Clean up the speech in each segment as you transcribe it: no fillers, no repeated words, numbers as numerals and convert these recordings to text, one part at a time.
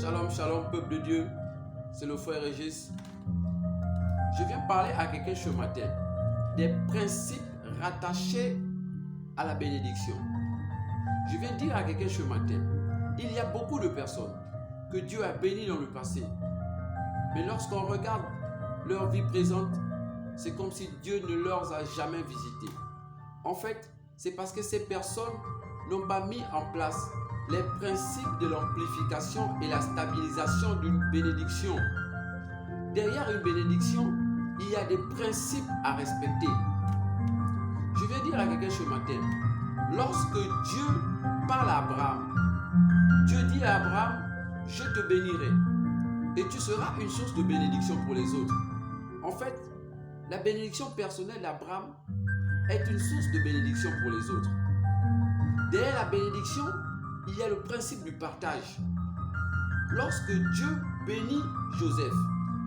Shalom, shalom, peuple de Dieu. C'est le frère Régis. Je viens parler à quelqu'un ce matin des principes rattachés à la bénédiction. Je viens dire à quelqu'un ce matin, il y a beaucoup de personnes que Dieu a bénies dans le passé. Mais lorsqu'on regarde leur vie présente, c'est comme si Dieu ne leur a jamais visités. En fait, c'est parce que ces personnes n'ont pas mis en place les principes de l'amplification et la stabilisation d'une bénédiction. Derrière une bénédiction, il y a des principes à respecter. Je viens dire à quelqu'un ce matin, lorsque Dieu parle à Abraham, Dieu dit à Abraham, je te bénirai et tu seras une source de bénédiction pour les autres. En fait, la bénédiction personnelle d'Abraham est une source de bénédiction pour les autres. Derrière la bénédiction, il y a le principe du partage. Lorsque Dieu bénit Joseph,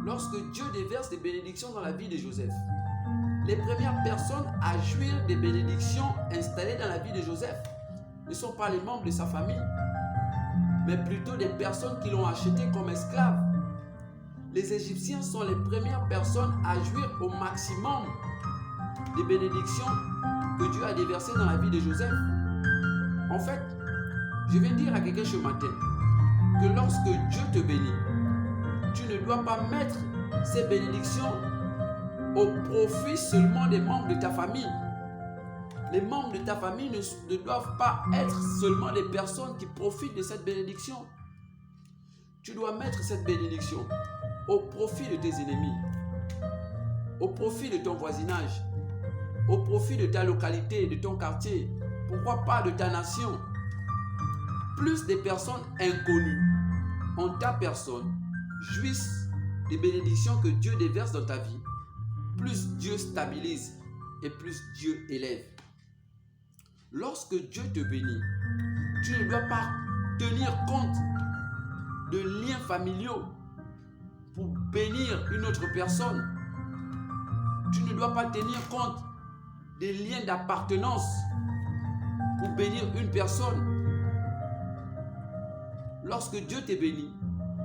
lorsque Dieu déverse des bénédictions dans la vie de Joseph, les premières personnes à jouir des bénédictions installées dans la vie de Joseph ne sont pas les membres de sa famille, mais plutôt des personnes qui l'ont acheté comme esclave. Les Égyptiens sont les premières personnes à jouir au maximum des bénédictions que Dieu a déversées dans la vie de Joseph. En fait, je viens dire à quelqu'un ce matin que lorsque Dieu te bénit, tu ne dois pas mettre ces bénédictions au profit seulement des membres de ta famille. Les membres de ta famille ne doivent pas être seulement des personnes qui profitent de cette bénédiction. Tu dois mettre cette bénédiction au profit de tes ennemis, au profit de ton voisinage, au profit de ta localité, de ton quartier, pourquoi pas de ta nation. Plus des personnes inconnues en ta personne jouissent des bénédictions que Dieu déverse dans ta vie, plus Dieu stabilise et plus Dieu élève. Lorsque Dieu te bénit, tu ne dois pas tenir compte de liens familiaux pour bénir une autre personne. Tu ne dois pas tenir compte des liens d'appartenance pour bénir une personne. Lorsque Dieu te bénit,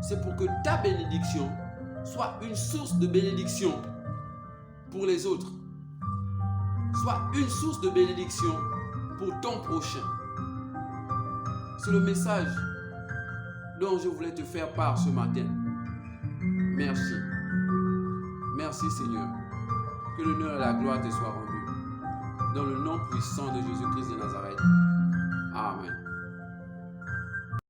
c'est pour que ta bénédiction soit une source de bénédiction pour les autres. Soit une source de bénédiction pour ton prochain. C'est le message dont je voulais te faire part ce matin. Merci. Merci Seigneur. Que l'honneur et la gloire te soient rendus. Dans le nom puissant de Jésus-Christ de Nazareth.